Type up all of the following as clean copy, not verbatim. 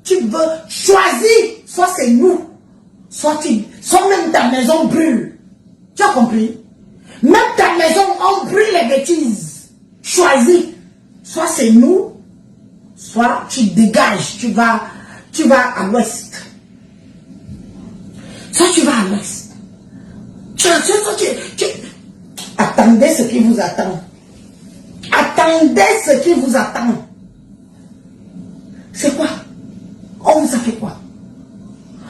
Tu veux choisir, soit c'est nous, soit même ta maison brûle. Tu as compris? Même ta maison, on brûle les bêtises. Choisis, soit c'est nous, soit tu dégages, tu vas à l'ouest. Soit tu vas à l'ouest. Attendez ce qui vous attend. Attendez ce qui vous attend. C'est quoi? On vous a fait quoi?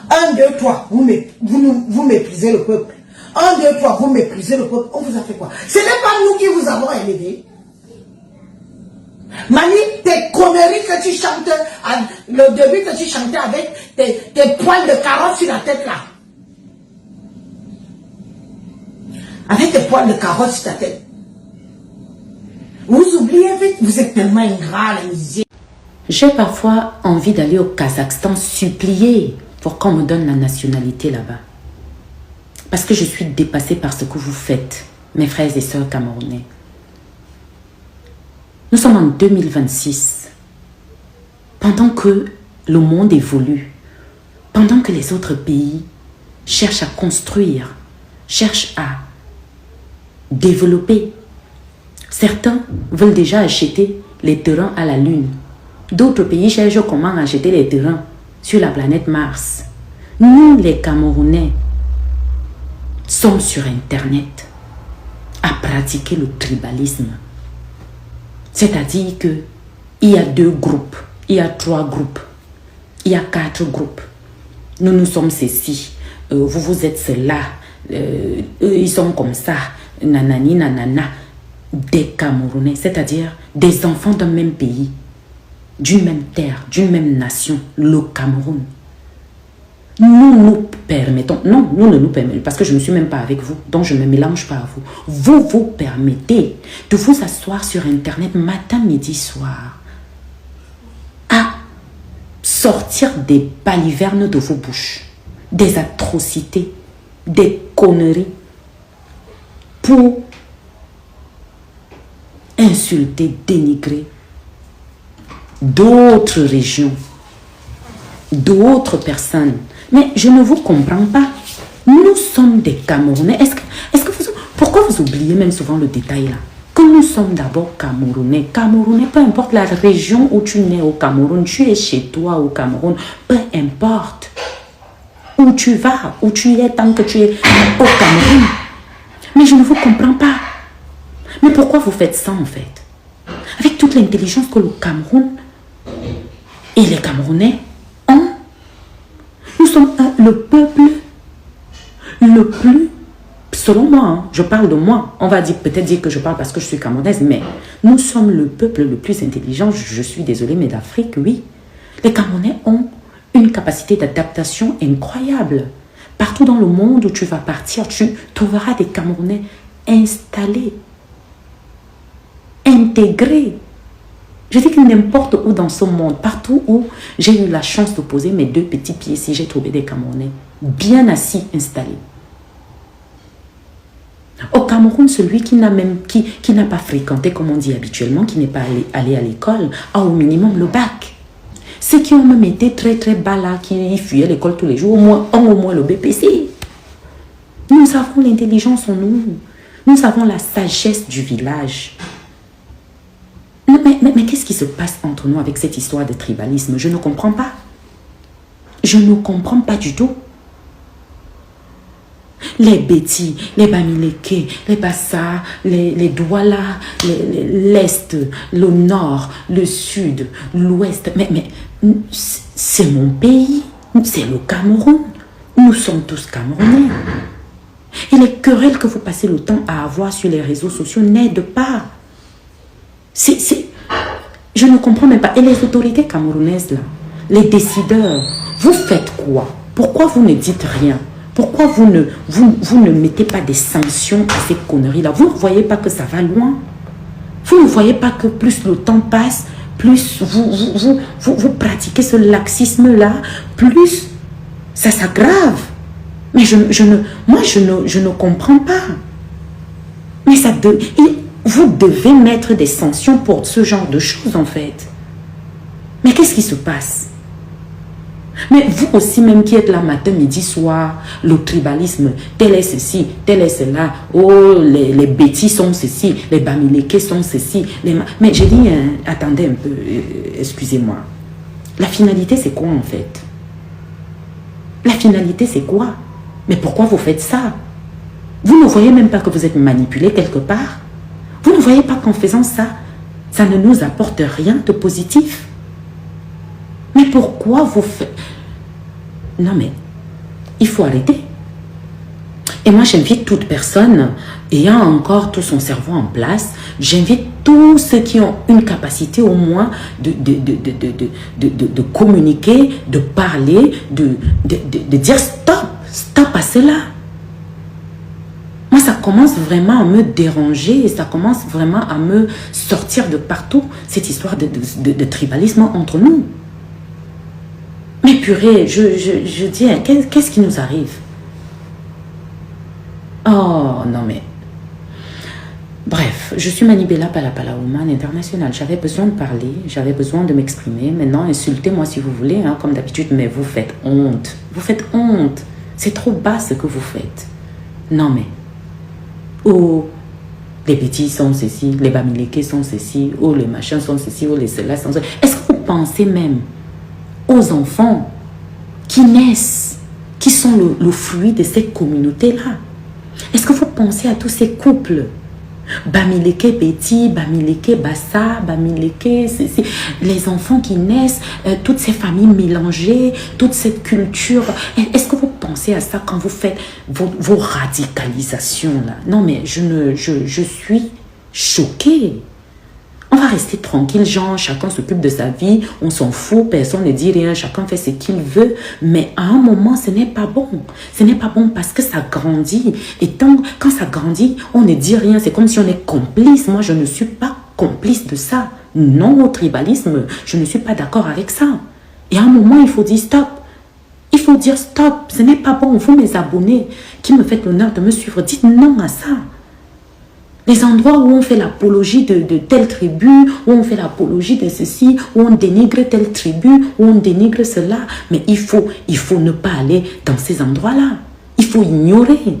1, 2, 3, vous méprisez le peuple. 1, 2, 3, vous méprisez le peuple. On vous a fait quoi? Ce n'est pas nous qui vous avons élevé. Mani, tes conneries que tu chantes, le début que tu chantais avec tes poils de carotte sur la tête là. Avec tes poils de carotte sur ta tête. Vous oubliez vite, vous êtes tellement ingrat, la musique. J'ai parfois envie d'aller au Kazakhstan supplier pour qu'on me donne la nationalité là-bas. Parce que je suis dépassée par ce que vous faites, mes frères et sœurs camerounais. Nous sommes en 2026. Pendant que le monde évolue, pendant que les autres pays cherchent à construire, cherchent à développer, certains veulent déjà acheter les terrains à la Lune. D'autres pays cherchent comment acheter les terrains sur la planète Mars. Nous, les Camerounais, sommes sur Internet à pratiquer le tribalisme. C'est-à-dire qu'il y a 2 groupes, il y a 3 groupes, il y a 4 groupes. Nous sommes ceci, vous êtes cela, eux ils sont comme ça, nanani, nanana. Des Camerounais, c'est-à-dire des enfants d'un même pays, d'une même terre, d'une même nation, le Cameroun. Nous permettons, non, nous ne nous permettons, parce que je ne suis même pas avec vous, donc je ne me mélange pas à vous. Vous vous permettez de vous asseoir sur Internet matin, midi, soir, à sortir des balivernes de vos bouches, des atrocités, des conneries, pour insulter, dénigrer d'autres régions, d'autres personnes. Mais je ne vous comprends pas. Nous sommes des Camerounais. Pourquoi vous oubliez même souvent le détail là? Que nous sommes d'abord Camerounais. Camerounais, peu importe la région où tu nais au Cameroun, tu es chez toi au Cameroun, peu importe où tu vas, où tu es, tant que tu es au Cameroun. Mais je ne vous comprends pas. Mais pourquoi vous faites ça en fait? Avec toute l'intelligence que le Cameroun et les Camerounais ont, nous sommes le peuple le plus, selon moi, hein, je parle de moi, on va peut-être dire que je parle parce que je suis camerounaise, mais nous sommes le peuple le plus intelligent, je suis désolée, mais d'Afrique, oui. Les Camerounais ont une capacité d'adaptation incroyable. Partout dans le monde où tu vas partir, tu trouveras des Camerounais installés, intégrés. Je dis que n'importe où dans ce monde, partout où j'ai eu la chance de poser mes 2 petits pieds, si j'ai trouvé des Camerounais bien assis, installés. Au Cameroun, celui qui n'a pas fréquenté, comme on dit habituellement, qui n'est pas allé à l'école, a au minimum le bac. Ceux qui ont même été très très bas là, qui fuyaient l'école tous les jours, ont au moins le BPC. Nous avons l'intelligence en nous. Nous avons la sagesse du village. Mais qu'est-ce qui se passe entre nous avec cette histoire de tribalisme? Je ne comprends pas. Je ne comprends pas du tout. Les Bétis, les Bamileke, les Bassa, les Douala, l'Est, le Nord, le Sud, l'Ouest. Mais c'est mon pays, c'est le Cameroun. Nous sommes tous Camerounais. Et les querelles que vous passez le temps à avoir sur les réseaux sociaux n'aident pas. Je ne comprends même pas. Et les autorités camerounaises, là, les décideurs, vous faites quoi? Pourquoi vous ne dites rien? Pourquoi vous ne mettez pas des sanctions à ces conneries-là? Vous ne voyez pas que ça va loin? Vous ne voyez pas que plus le temps passe, plus vous pratiquez ce laxisme-là, plus ça s'aggrave? Mais moi, je ne comprends pas. Mais Vous devez mettre des sanctions pour ce genre de choses, en fait. Mais qu'est-ce qui se passe? Mais vous aussi, même qui êtes là matin, midi, soir, le tribalisme, tel est ceci, tel est cela, oh, les bêtises sont ceci, les bamilekés sont ceci. Mais j'ai dit, attendez un peu, excusez-moi. La finalité, c'est quoi en fait? La finalité, c'est quoi? Mais pourquoi vous faites ça? Vous ne voyez même pas que vous êtes manipulé quelque part? Vous ne voyez pas qu'en faisant ça, ça ne nous apporte rien de positif? Mais pourquoi vous faites... Non mais, il faut arrêter. Et moi, j'invite toute personne ayant encore tout son cerveau en place, j'invite tous ceux qui ont une capacité au moins de communiquer, de parler, de dire stop, stop à cela. Moi, ça commence vraiment à me déranger et ça commence vraiment à me sortir de partout, cette histoire de tribalisme entre nous. Mais purée, je dis, qu'est-ce qui nous arrive? Oh, non mais... Bref, je suis Manibela Palapalawoman internationale. J'avais besoin de parler, j'avais besoin de m'exprimer. Maintenant, insultez-moi si vous voulez, hein, comme d'habitude, mais vous faites honte. Vous faites honte. C'est trop bas ce que vous faites. Non mais... Oh, les petits sont ceci, les bamilekés sont ceci, oh, les machins sont ceci, oh, les cela sont ceci. Est-ce que vous pensez même aux enfants qui naissent, qui sont le fruit de ces communautés-là? Est-ce que vous pensez à tous ces couples? Bamileke Petit, Bamileke Bassa, Bamileke, les enfants qui naissent, toutes ces familles mélangées, toute cette culture. Est-ce que vous pensez à ça quand vous faites vos radicalisations là? Non mais je suis choquée. On va rester tranquille, genre, chacun s'occupe de sa vie, on s'en fout, personne ne dit rien, chacun fait ce qu'il veut. Mais à un moment, ce n'est pas bon. Ce n'est pas bon parce que ça grandit. Et quand ça grandit, on ne dit rien. C'est comme si on est complice. Moi, je ne suis pas complice de ça. Non au tribalisme, je ne suis pas d'accord avec ça. Et à un moment, il faut dire stop. Il faut dire stop. Ce n'est pas bon. Vous, mes abonnés, qui me faites l'honneur de me suivre, dites non à ça. Les endroits où on fait l'apologie de telle tribu, où on fait l'apologie de ceci, où on dénigre telle tribu, où on dénigre cela. Mais il faut ne pas aller dans ces endroits-là. Il faut ignorer.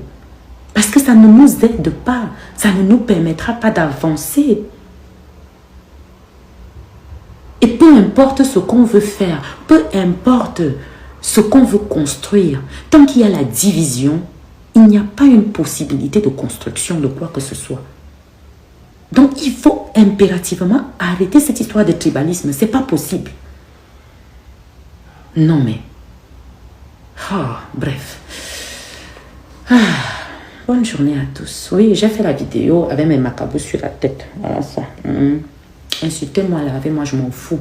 Parce que ça ne nous aide pas. Ça ne nous permettra pas d'avancer. Et peu importe ce qu'on veut faire, peu importe ce qu'on veut construire, tant qu'il y a la division, il n'y a pas une possibilité de construction de quoi que ce soit. Donc, il faut impérativement arrêter cette histoire de tribalisme. Ce n'est pas possible. Non, mais... Oh, bref. Bonne journée à tous. Oui, j'ai fait la vidéo avec mes macabous sur la tête. Voilà ça. Insultez-moi, lavez-moi, je m'en fous.